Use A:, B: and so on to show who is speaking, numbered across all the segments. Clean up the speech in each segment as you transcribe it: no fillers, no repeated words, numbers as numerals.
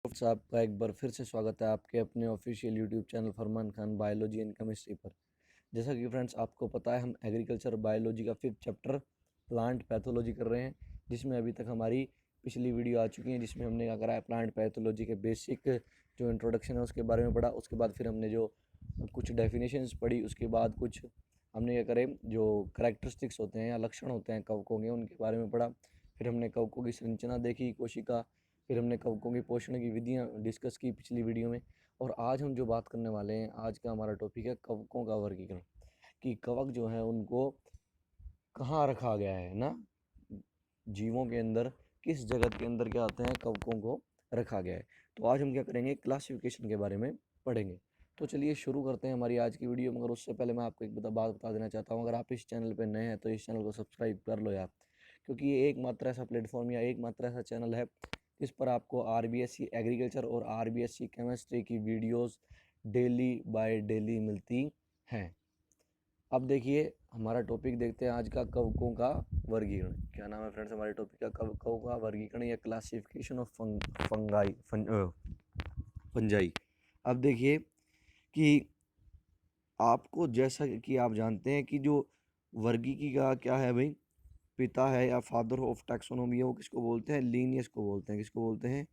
A: आपका एक बार फिर से स्वागत है आपके अपने official YouTube channel Farman Khan biology and chemistry पर। जैसा कि फ्रेंड्स आपको पता है, हम एग्रीकल्चर बायोलॉजी का 5th चैप्टर प्लांट पैथोलॉजी कर रहे हैं, जिसमें अभी तक हमारी पिछली वीडियो आ चुकी है जिसमें हमने क्या करा है, प्लांट पैथोलॉजी के बेसिक जो इंट्रोडक्शन है उसके बारे में पढ़ा। उसके बाद फिर हमने जो कुछ डेफिनेशंस पढ़ी, उसके बाद कुछ हमने क्या करे जो करेक्टरिस्टिक्स होते हैं या लक्षण होते हैं कवकों के, उनके बारे में पढ़ा। फिर हमने कवकों की संरचना देखी, कोशिका। फिर हमने कवकों की पोषण की विधियाँ डिस्कस की पिछली वीडियो में। और आज हम जो बात करने वाले हैं, आज का हमारा टॉपिक है कवकों का वर्गीकरण। कि कवक जो है उनको कहाँ रखा गया है ना, जीवों के अंदर किस जगत के अंदर क्या आते हैं, कवकों को रखा गया है। तो आज हम क्या करेंगे, क्लासिफिकेशन के बारे में पढ़ेंगे। तो चलिए शुरू करते हैं हमारी आज की वीडियो। मगर उससे पहले मैं आपको एक बात बता देना चाहता हूँ, अगर आप इस चैनल पर नए हैं तो इस चैनल को सब्सक्राइब कर लो यार, क्योंकि ये एकमात्र ऐसा प्लेटफॉर्म या एकमात्र ऐसा चैनल है इस पर आपको आरबीएससी एग्रीकल्चर और आरबीएससी केमिस्ट्री की वीडियोस डेली बाय डेली मिलती हैं। अब देखिए हमारा टॉपिक देखते हैं आज का, कवकों का वर्गीकरण। क्या नाम है फ्रेंड्स हमारे टॉपिक का, कवकों का वर्गीकरण या क्लासिफिकेशन ऑफ फंजाई। अब देखिए कि आपको, जैसा कि आप जानते हैं कि जो वर्गीकी का क्या है भाई, पिता है या फादर ऑफ टैक्सोनॉमी है, वो किसको बोलते हैं, लीनियस को बोलते हैं। किसको बोलते हैं,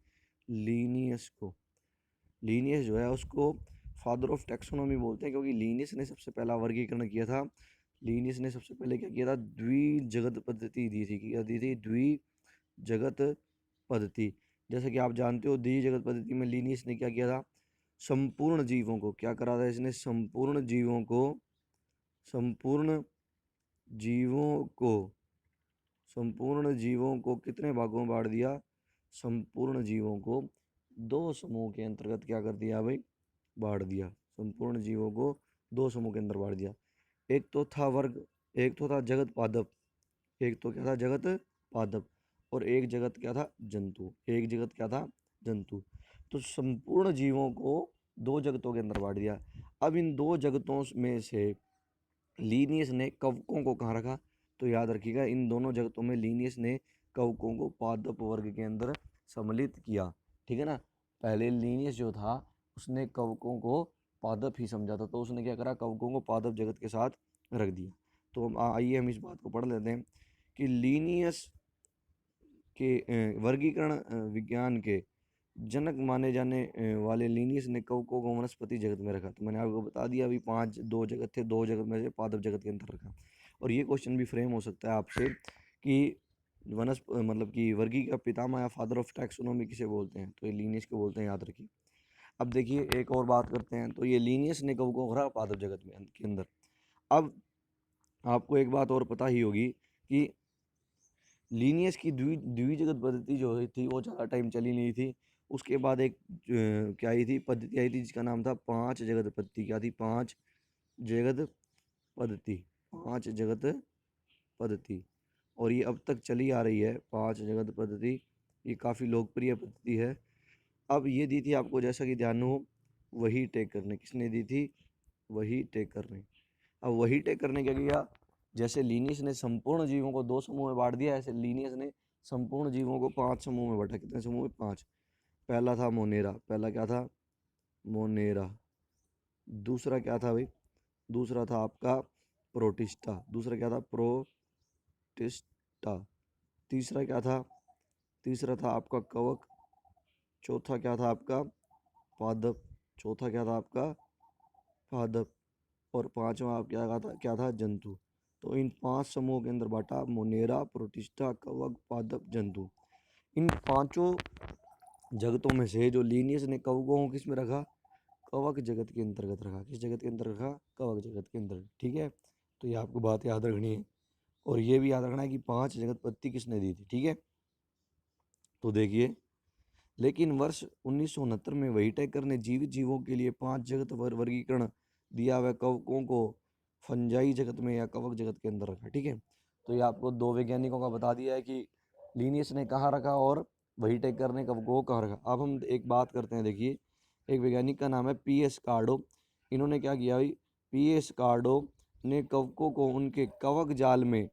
A: लीनियस को। लीनियस जो है उसको फादर ऑफ टैक्सोनॉमी बोलते हैं, क्योंकि लीनियस ने सबसे पहला वर्गीकरण किया था। लीनियस ने सबसे पहले क्या किया था, द्विजगत पद्धति दी थी। क्या दी थी, द्विजगत पद्धति। जैसे कि आप जानते हो, द्विजगत पद्धति में लीनियस ने क्या किया था, संपूर्ण जीवों को क्या करा था इसने, संपूर्ण जीवों को संपूर्ण जीवों को कितने भागों में बांट दिया, संपूर्ण जीवों को दो समूह के अंतर्गत क्या कर दिया भाई, बांट दिया। संपूर्ण जीवों को दो समूह के अंदर बांट दिया। एक तो था वर्ग, एक तो था जगत पादप, एक तो क्या था, जगत पादप, और एक जगत क्या था, जंतु। एक जगत क्या था, जंतु। तो संपूर्ण जीवों को दो जगतों के अंदर बांट दिया। अब इन दो जगतों में से लीनियस ने कवकों को कहाँ रखा, तो याद रखिएगा इन दोनों जगतों में लीनियस ने कवकों को पादप वर्ग के अंदर सम्मिलित किया। ठीक है ना। पहले लीनियस जो था उसने कवकों को पादप ही समझा था, तो उसने क्या करा, कवकों को पादप जगत के साथ रख दिया। तो आइए हम इस बात को पढ़ लेते हैं कि लीनियस के वर्गीकरण विज्ञान के जनक माने जाने वाले लीनियस ने कवकों को वनस्पति जगत में रखा। तो मैंने आपको बता दिया अभी 5 दो जगत थे, दो जगत में से पादप जगत के अंदर रखा। और ये क्वेश्चन भी फ्रेम हो सकता है आपसे कि मतलब कि वर्गी का पितामह या फादर ऑफ टैक्सोनॉमी किसे बोलते हैं, तो ये लीनियस को बोलते हैं, याद रखिए। अब देखिए एक और बात करते हैं, तो ये लीनियस ने कवकों को रखा पादप जगत में के अंदर। अब आपको एक बात और पता ही होगी कि लीनियस की द्विजगत पद्धति जो थी वो ज़्यादा टाइम चली नहीं थी। उसके बाद एक क्या आई थी, पद्धति आई थी जिसका नाम था पांच जगत पद्धति। क्या थी, पांच जगत पद्धति। पांच जगत पद्धति। और ये अब तक चली आ रही है पांच जगत पद्धति। ये काफ़ी लोकप्रिय पद्धति है। अब ये दी थी आपको, जैसा कि ध्यान हो, वही टेक करने। किसने दी थी, वही टेक करने। अब वही टेक करने क्या किया, जैसे लीनियस ने संपूर्ण जीवों को दो समूह में बांट दिया, ऐसे लीनियस ने संपूर्ण जीवों को 5 समूह में बांटा। कितने समूह में, 5। पहला था मोनेरा। पहला क्या था, मोनेरा। दूसरा क्या था भाई, दूसरा था आपका प्रोटिस्टा। दूसरा क्या था, प्रोटिस्टा। तीसरा क्या था, तीसरा था आपका कवक। चौथा क्या था आपका, पादप। चौथा क्या था आपका, पादप। और पांचवा आप क्या था जंतु। तो इन 5 समूहों के अंदर बांटा, मोनेरा, प्रोटिस्टा, कवक, पादप, जंतु। इन पांचों जगतों में से जो लीनियस ने कवकों को किस में रखा, कवक जगत के अंतर्गत रखा। किस जगत के अंदर रखा, कवक जगत के अंदर। ठीक है, तो ये आपको बात याद रखनी है। और ये भी याद रखना है कि 5 जगत पद्धति किसने दी थी। ठीक है, तो देखिए, लेकिन वर्ष 1969 में व्हिटेकर ने जीवित जीवों के लिए 5 जगत वर्गीकरण दिया हुआ कवकों को फंजाई जगत में या कवक जगत के अंदर रखा। ठीक है, तो ये आपको दो वैज्ञानिकों का बता दिया है कि लीनियस ने कहाँ रखा और व्हिटेकर ने कवकों को कहाँ रखा। अब हम एक बात करते हैं, देखिए एक वैज्ञानिक का नाम है पी.एस. कार्डो। इन्होंने क्या किया भाई, पी.एस. कार्डो ने कवकों को उनके कवक जाल में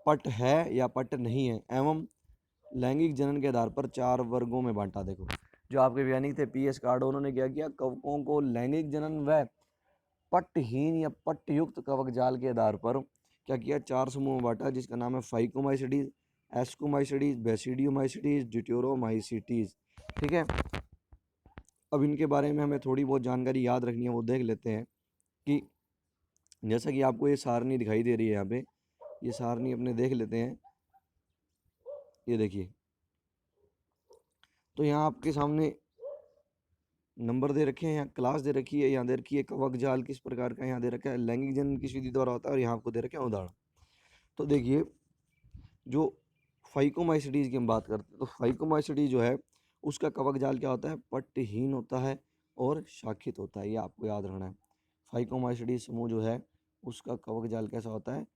A: पट है या पट नहीं है एवं लैंगिक जनन के आधार पर 4 वर्गों में बांटा। देखो, जो आपके वैज्ञानिक थे PS कार्डो, उन्होंने क्या किया, कवकों को लैंगिक जनन व पट्टहीन या पट्टयुक्त कवक जाल के आधार पर क्या किया, 4 समूह में बांटा, जिसका नाम है फाइकोमाइसिटीज, एस्कोमाइसिटीज, बेसिडियोमाइसिटीज, ड्यूटेरोमाइसिटीज। ठीक है, अब इनके बारे में हमें थोड़ी बहुत जानकारी याद रखनी है, वो देख लेते हैं कि जैसा कि आपको ये सारणी दिखाई दे रही है यहाँ पे, ये सारणी अपने देख लेते हैं। ये देखिए, तो यहाँ आपके सामने नंबर दे रखे हैं, यहाँ क्लास दे रखी है, यहाँ दे रखी है कवक जाल किस प्रकार का, यहाँ दे रखा है लैंगिक जनन किस विधि द्वारा होता है, और यहाँ आपको दे रखे हैं उदाहरण। तो देखिए, जो फाइकोमाइसिटीज की हम बात करते हैं, तो फाइकोमाइसिटीज जो है उसका कवक जाल क्या होता है, पट्टहीन होता है और शाखित होता है, ये आपको याद रखना है। फाइकोमाइसिटीज समूह जो है उसका कवक जाल कैसा होता है,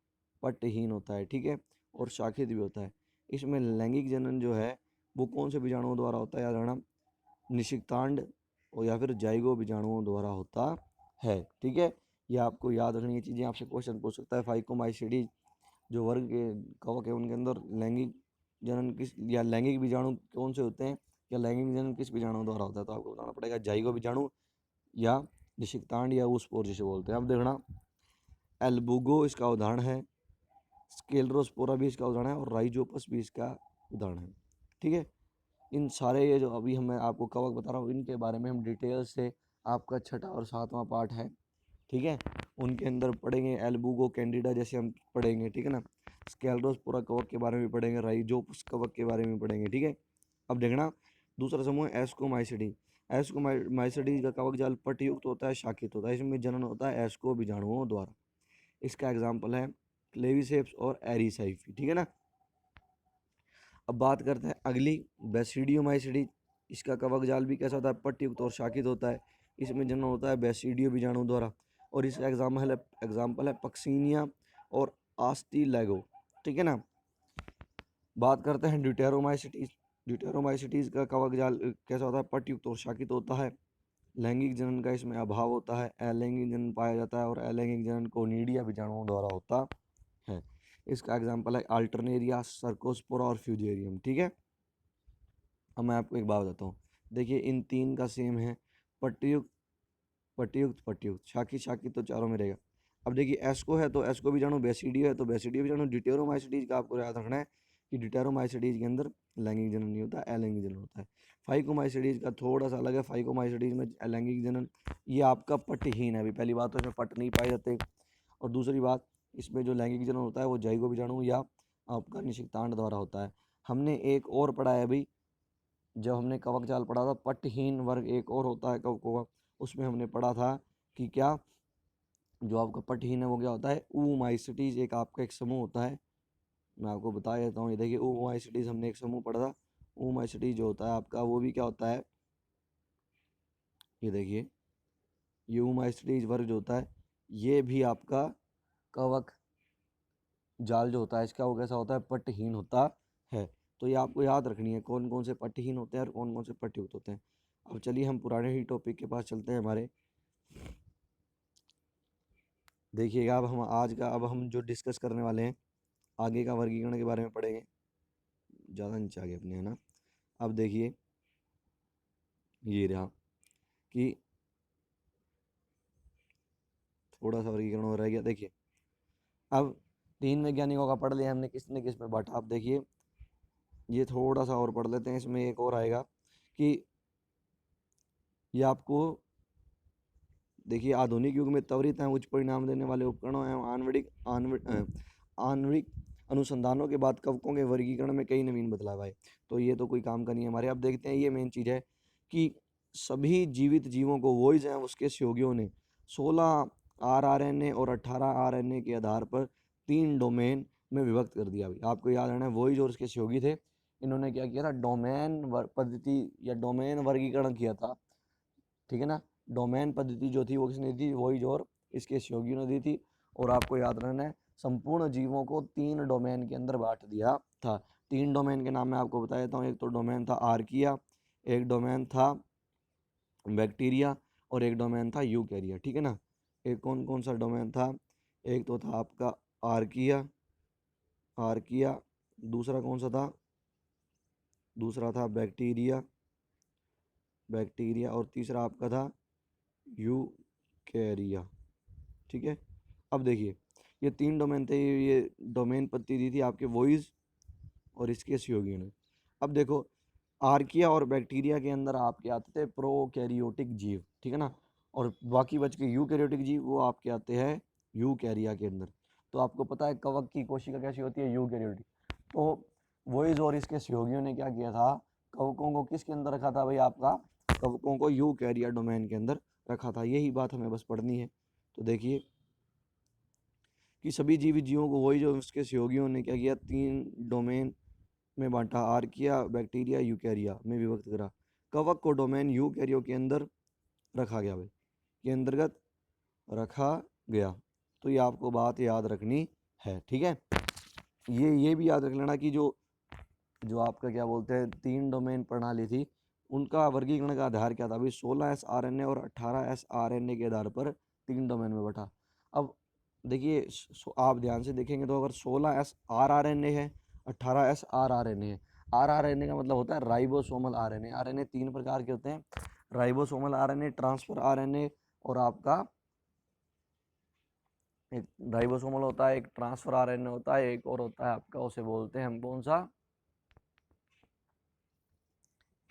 A: पट्टहीन होता है, ठीक है, और शाखित भी होता है। इसमें लैंगिक जनन जो है वो कौन से बीजाणुओं द्वारा होता है, याद रखना, निषिक्तांड और या फिर जाइगो बीजाणुओं द्वारा होता है। ठीक है, ये आपको याद रखनी है चीज़ें, आपसे क्वेश्चन पूछ सकता है। फाइकोमाइसिटीज जो वर्ग के कवक है उनके अंदर लैंगिक जनन किस या लैंगिक बीजाणु कौन से होते हैं, या लैंगिक जनन किस बीजाणु द्वारा होता है, तो आपको बताना पड़ेगा जाइगो बीजाणु या निषिक्तांड या ऊस्पोर जिसे बोलते हैं। अब देखना, एल्बुगो इसका उदाहरण है, स्केलरोस्पोरा भी इसका उदाहरण है, और राइजोपस भी इसका उदाहरण है। ठीक है, इन सारे ये जो अभी मैं आपको कवक बता रहा हूँ इनके बारे में हम डिटेल से, आपका 6वां और 7वां पार्ट है, ठीक है, उनके अंदर पढ़ेंगे। एल्बुगो कैंडिडा जैसे हम पढ़ेंगे, ठीक है ना, स्केलरोस्पोरा कवक के बारे में पढ़ेंगे, राइजोपस कवक के बारे में पढ़ेंगे। ठीक है, अब देखना, दूसरा समूह है एस्कोमाइसिटी। एस्कोमाइसिटी का कवक जाल पट्टयुक्त होता है, शाखित होता है, इसमें जनन होता है एस्को बीजाणुओं द्वारा। इसका एग्जाम्पल है क्लेविसेप्स और एरिसाइफी। ठीक है ना, अब बात करते हैं अगली, बेसिडियोमाइसिटीज। इसका कवक जाल भी कैसा होता है, पट्टयुक्त और शाखित होता है, इसमें जन्म होता है बेसिडियो बीजाणु द्वारा, और इसका एग्जाम्पल है पक्सीनिया और आस्टिलैगो। ठीक है ना, बात करते हैं ड्यूटेरोमाइसिटीज। ड्यूटेरोमाइसिटीज का कवक जाल कैसा होता है, पट्टयुक्त और शाखित होता है, लैंगिक जनन का इसमें अभाव होता है, अलैंगिक जनन पाया जाता है, और अलैंगिक जनन कोनिडिया बीजाणुओं द्वारा होता है। इसका एग्जाम्पल है अल्टरनेरिया, सर्कोस्पोरा और फ्यूजेरियम। ठीक है, अब मैं आपको एक बात बताता हूँ, देखिए इन तीन का सेम है, पट्टयुक्त पट्टयुक्त पट्टयुक्त, शाखित शाखित तो चारों में रहेगा। अब देखिए एस्को है तो एस्को भी जानो, बेसिडियो है तो बेसिडियो भी जानो, ड्यूटेरोमाइसिटीज का आपको याद रखना है कि ड्यूटेरोमाइसिटीज के अंदर लैंगिक जनन नहीं होता, अलैंगिक जनन होता है। फाइकोमाइसिटीज का थोड़ा सा अलग है, फाइकोमाइसिटीज में अलैंगिक जनन, ये आपका पट्टहीन है। अभी पहली बात तो इसमें पट्ट नहीं पाए जाते, और दूसरी बात इसमें जो लैंगिक जनन होता है वो जाइगो बीजाणु या आपका निषिक्तांड द्वारा होता है। हमने एक और पढ़ा है अभी, जब हमने कवक जाल पढ़ा था, पट्टहीन वर्ग एक और होता है कवकों का, उसमें हमने पढ़ा था कि क्या, जो आपका पट्टहीन है वो क्या होता है, oomaisites, एक आपका एक समूह होता है। मैं आपको बता देता हूँ, ये देखिए oomaisites हमने एक समूह पढ़ा था। oomaisites जो होता है आपका वो भी क्या होता है, ये देखिए, ये oomaisites वर्ग जो होता है ये भी आपका कवक जाल जो होता है इसका वो कैसा होता है, पट्टहीन होता है। तो ये आपको याद रखनी है कौन कौन से पट्टहीन होते हैं और कौन कौन से पट्टयुक्त होते हैं। अब चलिए हम पुराने ही टॉपिक के पास चलते हैं हमारे। देखिएगा, अब हम जो डिस्कस करने वाले हैं आगे का वर्गीकरण के बारे में पढ़ेंगे। ज़्यादा नीचे आ गए अपने, है ना। अब देखिए, ये रहा कि थोड़ा सा वर्गीकरण हो रह गया। देखिए, अब 3 वैज्ञानिकों का पढ़ लिया हमने, किसने किस में बांटा। अब देखिए, ये थोड़ा सा और पढ़ लेते हैं, इसमें एक और आएगा कि ये आपको देखिए, आधुनिक युग में त्वरित एवं उच्च परिणाम देने वाले उपकरणों एवं आणविक अनुसंधानों के बाद कवकों के वर्गीकरण में कई नवीन बदलाव आए। तो ये तो कोई काम का नहीं है हमारे। अब देखते हैं, ये मेन चीज़ है कि सभी जीवित जीवों को वॉइस एवं उसके सहयोगियों ने 16 RRNA और 18 RNA के आधार पर 3 डोमेन में विभक्त कर दिया। आपको याद रहना है, वॉइस और उसके सहयोगी थे, इन्होंने क्या किया था, डोमेन पद्धति या डोमेन वर्गीकरण किया था। ठीक है ना, डोमेन पद्धति जो थी वो किसने दी, वॉइज और इसके सहयोगियों ने दी थी। और आपको याद रखना है, संपूर्ण जीवों को 3 डोमेन के अंदर बांट दिया था। 3 डोमेन के नाम मैं आपको बता देता हूँ। एक तो डोमेन था आर्किया, एक डोमेन था बैक्टीरिया, और एक डोमेन था यूकैरिया। ठीक है ना, एक कौन कौन सा डोमेन था, एक तो था आपका आर्किया, आर्किया, दूसरा कौन सा था, दूसरा था बैक्टीरिया, बैक्टीरिया, और तीसरा आपका था यूकैरिया। ठीक है, अब देखिए ये 3 डोमेन थे, ये डोमेन पत्ती दी थी आपके वॉइस और इसके सहयोगियों ने। अब देखो आर्किया और बैक्टीरिया के अंदर आपके आते थे प्रोकैरियोटिक जीव, ठीक है ना, और बाकी बच के यूकैरियोटिक जीव वो आपके आते हैं यूकैरिया के अंदर। तो आपको पता है कवक की कोशिका कैसी होती है, यूकैरियोटिक। तो वॉइस और इसके सहयोगियों ने क्या किया था, कवकों को किसके अंदर रखा था भाई, आपका कवकों को यूकैरिया डोमेन के अंदर रखा था। यही बात हमें बस पढ़नी है। तो देखिए कि सभी जीवों को वही जो उसके सहयोगियों ने क्या किया, 3 डोमेन में बांटा, आर्किया, बैक्टीरिया, यूकैरिया में विभक्त करा। कवक को डोमेन यूकैरियो के अंदर रखा गया भाई, के अंतर्गत रखा गया। तो ये आपको बात याद रखनी है, ठीक है। ये भी याद रख लेना कि जो जो आपका क्या बोलते हैं 3 डोमेन प्रणाली थी, उनका वर्गीकरण का आधार क्या था भाई, 16s RNA और 18s RNA के आधार पर 3 डोमेन में बटा। अब देखिए आप ध्यान से देखेंगे तो अगर 16s RRNA है, 18s RRNA है, RRNA का मतलब होता है राइबोसोमल RNA। RNA 3 प्रकार के होते हैं, राइबोसोमल RNA, ट्रांसफर RNA, और आपका एक राइबोसोमल होता है, एक ट्रांसफर RNA होता है, एक और होता है आपका, उसे बोलते हैं हम कौन सा,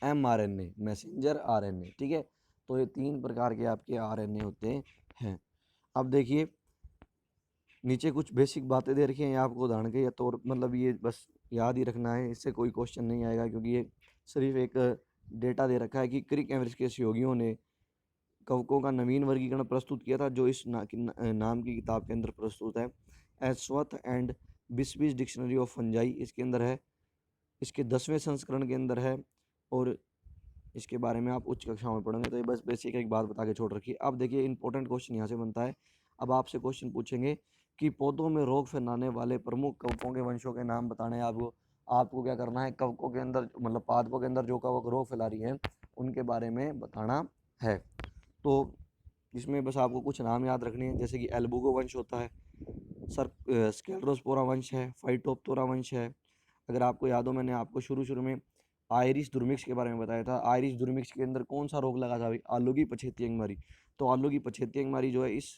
A: mRNA, मैसेंजर RNA, ठीक है। तो ये 3 प्रकार के आपके RNA होते हैं। अब देखिए नीचे कुछ बेसिक बातें दे रखी हैं, ये आपको उदाहरण के तौर मतलब ये बस याद ही रखना है, इससे कोई क्वेश्चन नहीं आएगा, क्योंकि ये सिर्फ एक डेटा दे रखा है कि क्रिक एवरेज के सहयोगियों ने कवकों का नवीन वर्गीकरण प्रस्तुत किया था, जो इस नाम की किताब के अंदर प्रस्तुत है, एस्वर्थ एंड बिस्बीज डिक्शनरी ऑफ फंजाई, इसके अंदर है, इसके 10वें संस्करण के अंदर है, और इसके बारे में आप उच्च कक्षा में पढ़ेंगे। तो ये बस बेसिक एक बात बता के छोड़ रखी है। अब देखिए इंपॉर्टेंट क्वेश्चन यहाँ से बनता है। अब आपसे क्वेश्चन पूछेंगे कि पौधों में रोग फैलाने वाले प्रमुख कवकों के वंशों के नाम बताने हैं आपको। आपको क्या करना है, कवकों के अंदर मतलब पादपों के अंदर जो कवक रोग फैला रही है उनके बारे में बताना है। तो इसमें बस आपको कुछ नाम याद रखने हैं, जैसे कि एल्बुगो वंश होता है, सर स्केलरोस्पोरा वंश है, फाइटोप्तोरा वंश है। अगर आपको याद हो मैंने आपको शुरू में आयरिश दुर्मिक्स के बारे में बताया था। आयरिश दुर्मिक्स के अंदर कौन सा रोग लगा था भाई, आलू की पछेती अंगमारी। तो आलू की पछेती अंगमारी जो है इस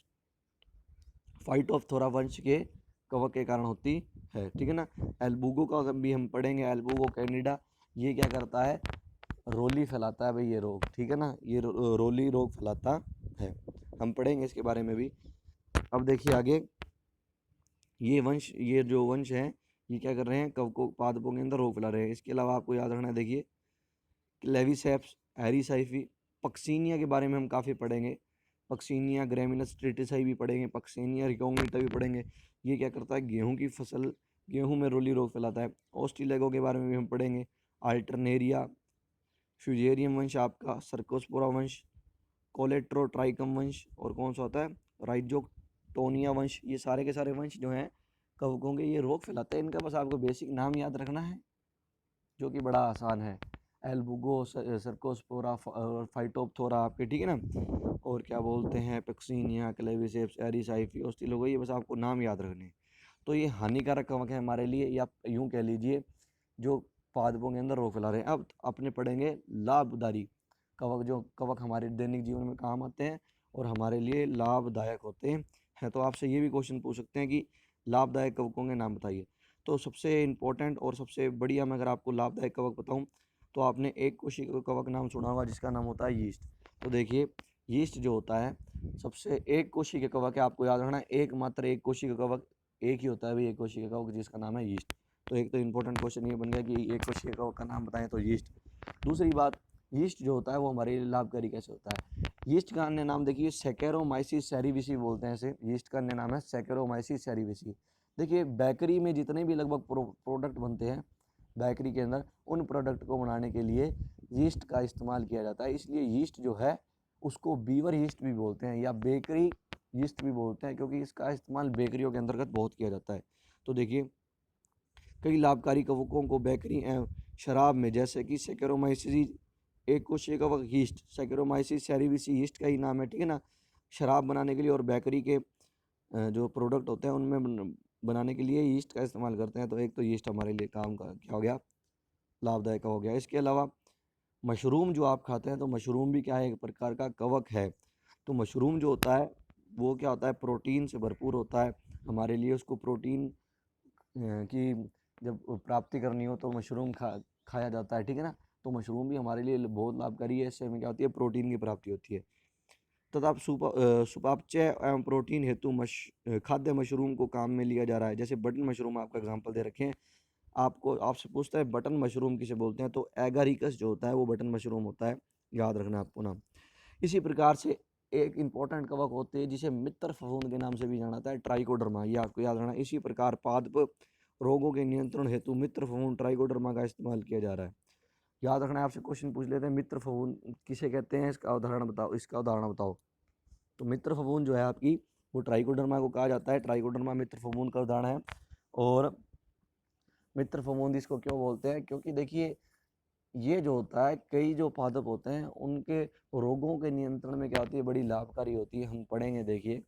A: फाइटोप्थोरा वंश के कवक के कारण होती है, ठीक है ना। एल्बुगो का भी हम पढ़ेंगे, एल्बुगो कैंडिडा, ये क्या करता है, रोली फैलाता है भाई ये रोग, ठीक है ना, ये रोली रोग फैलाता है, हम पढ़ेंगे इसके बारे में भी। अब देखिए आगे, ये जो वंश है ये क्या कर रहे हैं, कवकों पादपों के अंदर रोग फैला रहे हैं। इसके अलावा आपको याद रखना है, देखिए क्लेविसेप्स, एरिसाइफी, पक्सीनिया के बारे में हम काफ़ी पढ़ेंगे। पक्सीनिया ग्रेमिनस ट्रिटिसाई भी पढ़ेंगे, पक्सीनिया रिकोंगनिटा भी पढ़ेंगे। ये क्या करता है, गेहूं की फसल, गेहूं में रोली रोग फैलाता है। ऑस्ट्रीलेगो के बारे में भी हम पढ़ेंगे, अल्टरनेरिया, फ्यूजेरियम वंश आपका, सर्कोस्पोरा वंश, कोलेट्रोट्राइकम वंश, और कौन सा होता है, राइजोक्टोनिया वंश। ये सारे के सारे वंश जो हैं कवकों के, ये रोग फैलाते हैं। इनका बस आपको बेसिक नाम याद रखना है, जो कि बड़ा आसान है, एल्बुगो, सर्कोस्पोरा, फाइटोप्थोरा आपके, ठीक है ना, और क्या बोलते हैं पेक्सीनिया, क्लेविसेप्स, एरिसाइफी, ऑस्ट्रीलोगो, ये बस आपको नाम याद रखने हैं। तो ये हानिकारक कवक है हमारे लिए, या यूँ कह लीजिए जो पादपों के अंदर रोग फैला रहे हैं। अब अपने पढ़ेंगे लाभदारी कवक, जो कवक हमारे दैनिक जीवन में काम आते हैं और हमारे लिए लाभदायक होते हैं। तो आपसे ये भी क्वेश्चन पूछ सकते हैं कि लाभदायक कवकों के नाम बताइए। तो सबसे इम्पोर्टेंट और सबसे बढ़िया मैं अगर आपको लाभदायक कवक बताऊं, तो आपने एक कोशिका कवक नाम सुना होगा जिसका नाम होता है यीस्ट। तो देखिए यीस्ट जो होता है सबसे एक कोशिका कवक है, आपको याद रखना है, एकमात्र एक कोशिका कवक एक ही होता है भाई, एक कोशिका कवक जिसका नाम है यीस्ट। तो एक तो इंपॉर्टेंट क्वेश्चन ये बन गया कि एक कोशिका कवक का नाम बताएं, तो यीस्ट। दूसरी बात, यीस्ट जो होता है वो हमारे लिए लाभकारी कैसे होता है। यीस्ट का अन्य नाम देखिए सैकेरोमाइसिस सेरिविसी बोलते हैं इसे, यीस्ट का अन्य नाम है सैकेरोमाइसिस सेरिविसी। देखिए बेकरी में जितने भी लगभग प्रोडक्ट बनते हैं बेकरी के अंदर, उन प्रोडक्ट को बनाने के लिए यीस्ट का इस्तेमाल किया जाता है। इसलिए यीस्ट जो है उसको बीवर यीस्ट भी बोलते हैं या बेकरी यीस्ट भी बोलते हैं, क्योंकि इसका इस्तेमाल बेकरियों के अंतर्गत बहुत किया जाता है। तो देखिए कई लाभकारी कवकों को बेकरी एवं शराब में, जैसे कि सैकेरोमाइसिस एक कोशिका कवक यीस्ट, सैकेरोमाइसिस सेरिविसी यीस्ट का ही नाम है, ठीक है ना, शराब बनाने के लिए और बेकरी के जो प्रोडक्ट होते हैं उनमें बनाने के लिए यीस्ट का इस्तेमाल करते हैं। तो एक तो यीस्ट हमारे लिए काम का क्या हो गया, लाभदायक हो गया। इसके अलावा मशरूम जो आप खाते हैं तो मशरूम भी क्या है, एक प्रकार का कवक है। तो मशरूम जो होता है वो क्या होता है, प्रोटीन से भरपूर होता है। हमारे लिए उसको प्रोटीन की जब प्राप्ति करनी हो तो मशरूम खाया जाता है, ठीक है ना। तो मशरूम भी हमारे लिए बहुत लाभकारी है, इससे हमें क्या होती है, प्रोटीन की प्राप्ति होती है। तथा सुपाच्य एवं प्रोटीन हेतु खाद्य मशरूम को काम में लिया जा रहा है। जैसे बटन मशरूम आपका एग्जांपल दे रखे हैं, आपको आपसे पूछता है बटन मशरूम किसे बोलते हैं, तो एगारिकस जो होता है वो बटन मशरूम होता है, याद रखना आपको नाम। इसी प्रकार से एक इंपॉर्टेंट कवक होते हैं जिसे मित्र फफूंद के नाम से भी जाना जाता है, ट्राइकोडर्मा, ये आपको याद रखना। इसी प्रकार पादप रोगों के नियंत्रण हेतु मित्र फफूंद ट्राइकोडर्मा का इस्तेमाल किया जा रहा है। याद रखना है, आपसे क्वेश्चन पूछ लेते हैं मित्र फफूंद किसे कहते हैं, इसका उदाहरण बताओ, इसका उदाहरण बताओ। तो मित्र फफूंद जो है आपकी, वो ट्राइकोडर्मा को कहा जाता है, ट्राइकोडर्मा मित्र फफूंद का उदाहरण है। और मित्र फफूंद इसको क्यों बोलते हैं, क्योंकि देखिए ये जो होता है, कई जो पादप होते हैं उनके रोगों के नियंत्रण में क्या होती है, बड़ी लाभकारी होती है। हम पढ़ेंगे, देखिए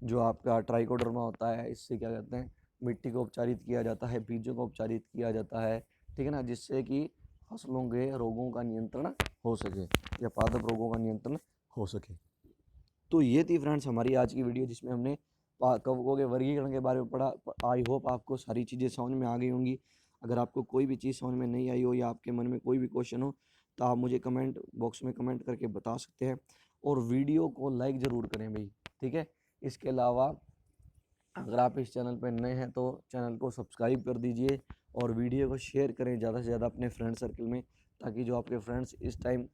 A: जो आपका ट्राइकोडर्मा होता है, इससे क्या कहते हैं, मिट्टी को उपचारित किया जाता है, बीजों को उपचारित किया जाता है, ठीक है ना, जिससे कि फसलों के रोगों का नियंत्रण हो सके या पादप रोगों का नियंत्रण हो सके। तो ये थी फ्रेंड्स हमारी आज की वीडियो, जिसमें हमने कवकों के वर्गीकरण के बारे में पढ़ा। आई होप आपको सारी चीज़ें समझ में आ गई होंगी। अगर आपको कोई भी चीज़ समझ में नहीं आई हो या आपके मन में कोई भी क्वेश्चन हो तो आप मुझे कमेंट बॉक्स में कमेंट करके बता सकते हैं। और वीडियो को लाइक ज़रूर करें भाई, ठीक है। इसके अलावा अगर आप इस चैनल पर नए हैं तो चैनल को सब्सक्राइब कर दीजिए और वीडियो को शेयर करें ज़्यादा से ज़्यादा अपने फ्रेंड सर्कल में, ताकि जो आपके फ्रेंड्स इस टाइम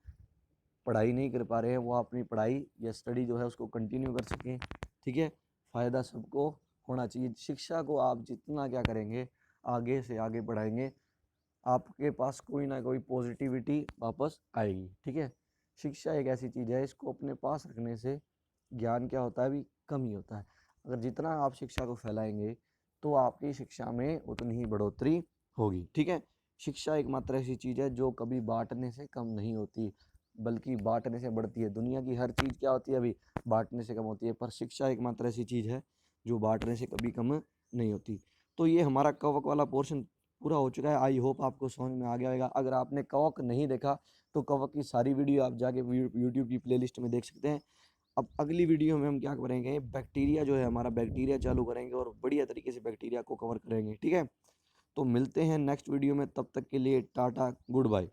A: पढ़ाई नहीं कर पा रहे हैं वो अपनी पढ़ाई या स्टडी जो है उसको कंटिन्यू कर सकें, ठीक है। फ़ायदा सबको होना चाहिए। शिक्षा को आप जितना क्या करेंगे, आगे से आगे बढ़ाएंगे, आपके पास कोई ना कोई पॉजिटिविटी वापस आएगी, ठीक है। शिक्षा एक ऐसी चीज़ है, इसको अपने पास रखने से ज्ञान क्या होता है, अभी कम ही होता है। अगर जितना आप शिक्षा को फैलाएंगे तो आपकी शिक्षा में उतनी ही बढ़ोतरी होगी, ठीक है। शिक्षा एकमात्र ऐसी चीज़ है जो कभी बांटने से कम नहीं होती, बल्कि बांटने से बढ़ती है। दुनिया की हर चीज़ क्या होती है, अभी बांटने से कम होती है, पर शिक्षा एकमात्र ऐसी चीज़ है जो बांटने से कभी कम नहीं होती। तो ये हमारा कवक वाला पोर्शन पूरा हो चुका है। आई होप आपको समझ में आ गया होगा। अगर आपने कवक नहीं देखा तो कवक की सारी वीडियो आप जाके यूट्यूब की प्लेलिस्ट में देख सकते हैं। अब अगली वीडियो में हम क्या करेंगे, बैक्टीरिया जो है हमारा, बैक्टीरिया चालू करेंगे और बढ़िया तरीके से बैक्टीरिया को कवर करेंगे, ठीक है। तो मिलते हैं नेक्स्ट वीडियो में, तब तक के लिए टाटा, गुड बाय।